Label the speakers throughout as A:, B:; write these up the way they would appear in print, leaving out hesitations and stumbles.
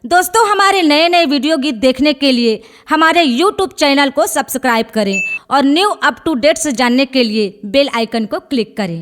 A: दोस्तों, हमारे नए नए वीडियो गीत देखने के लिए हमारे YouTube चैनल को सब्सक्राइब करें और न्यू अप टू डेट्स जानने के लिए बेल आइकन को क्लिक करें।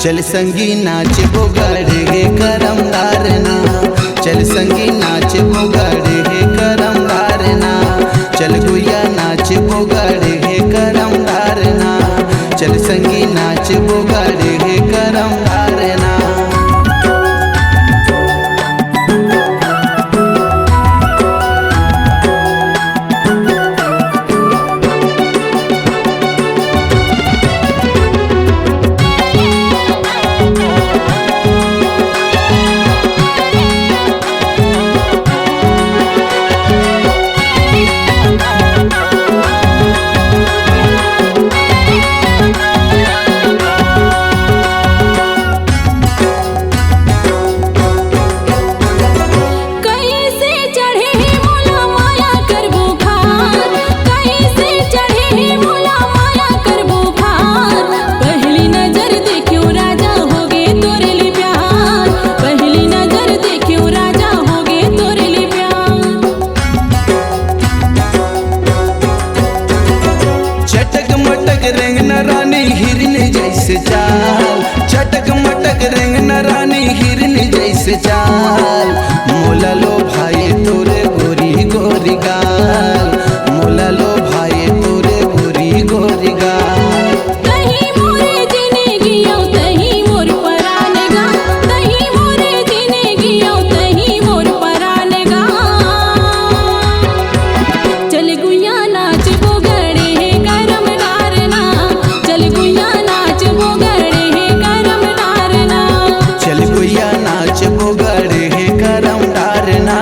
B: चल संगी नाच बोगाड़े हे करमदार ना, चल संगी नाच बोगाड़े हे करमदार ना, चल गुया नाच बोगाड़े हे करमदार ना, चल संगी नाच बोगाड़े हे करमदार ना। चटक मटक रेंग न रानी हिरन जैसे चाल, मोला लो भाई तोरे गोरी गोरी गाल, मोला लो भाई तोरे गोरी गोरी गाल।
C: तही मोरे जिंदगियों तही मोर परान गा, तही मोरे जिंदगियों तही मोर परान गा। चल गुया नाच बोगड़े हे करमदार ना, चल गुया नाच बोगड़े हे करमदार ना,
B: चल गुया नाच बोगड़े हे करमदार ना,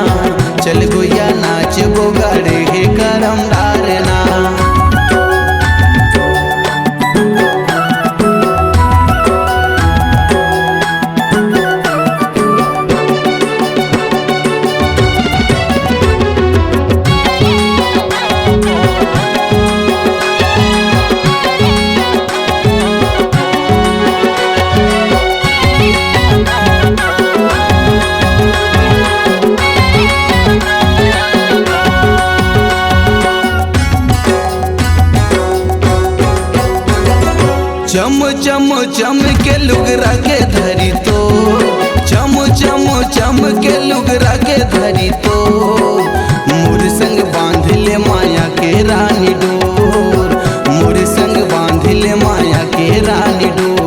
B: चल गुया नाच बोगड़े हे करमदार ना। चम चम चम के लुगरा के धरी तो, चम चम चम के लुगरा के धरी तो, मोर संग बांध ले माया के रानी डोर, मोर संग बांध ले माया के रानी डोर।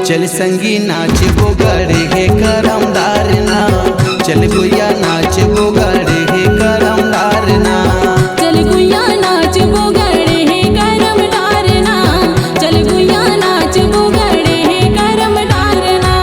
B: चल संगी नाच बोगड़े हे करमदार ना, चल गुया नाच बोगड़े हे करमदार ना,
C: चल गुया नाच बोगड़े हे करमदार ना, चल गुया नाच बोगड़े हे करमदार ना।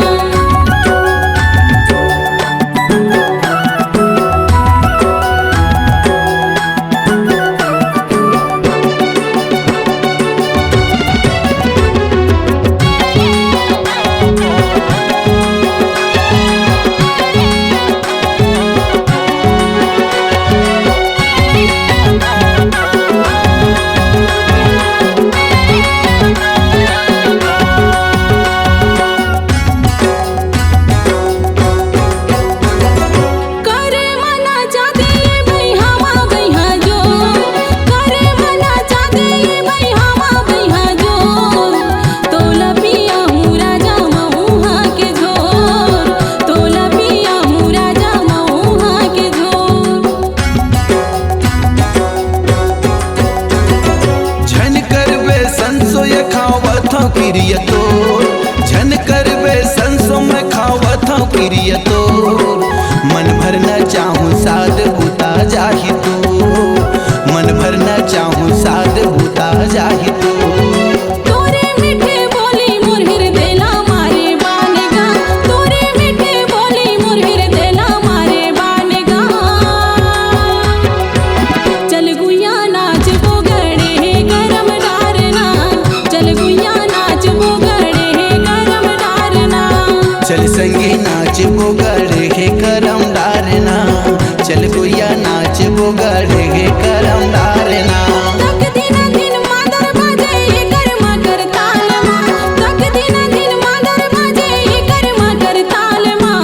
B: बोगाड़े गे करम डारना
C: तक दिन दिन मादर बाजे कर मकर ताल माँ तक दिन दिन मादर बाजे कर मकर ताल माँ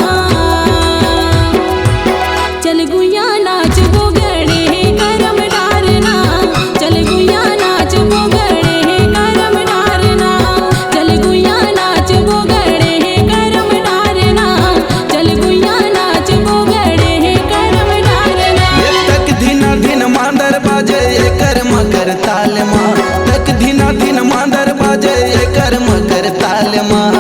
C: चल गुइया नाच बोगड़े करम डारना चल गुइया नाच बोगड़े करम डारना चल गुइया नाच बोगड़े करम डारना चल गुइया नाच बोगड़े करम डारना
B: ये तक धीना धीन मांदर बाजे ये कर मकर ताल माँ तक धीना धीन मांदर बाजे ये कर मकर ताल माँ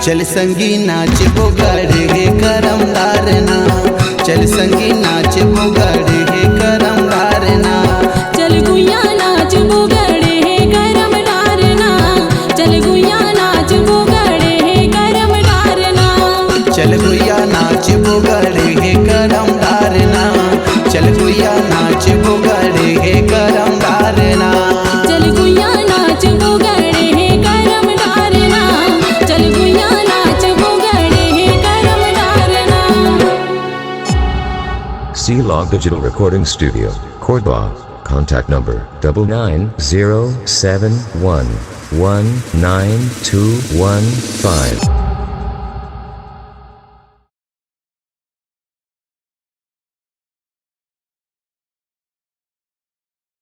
B: चल संगी नाच बोगाड़े गे करम डारना चल संगी नाच बोगाड़े गे करम डारना
C: चल गुइया नाच बोगड़े करम डारना चल गुइया नाच बोगड़े करम डारना
B: चल गुइया नाच बोगाड़े गे करम डारना चल गुइया नाच बोगाड़े गे करम डारना
C: चल गुइया नाच बोगड़े करम डारना चल गुइया नाच बोगड़े करम डारना
D: C-Log Digital Recording Studio, Cordoba. Contact number 99071192115.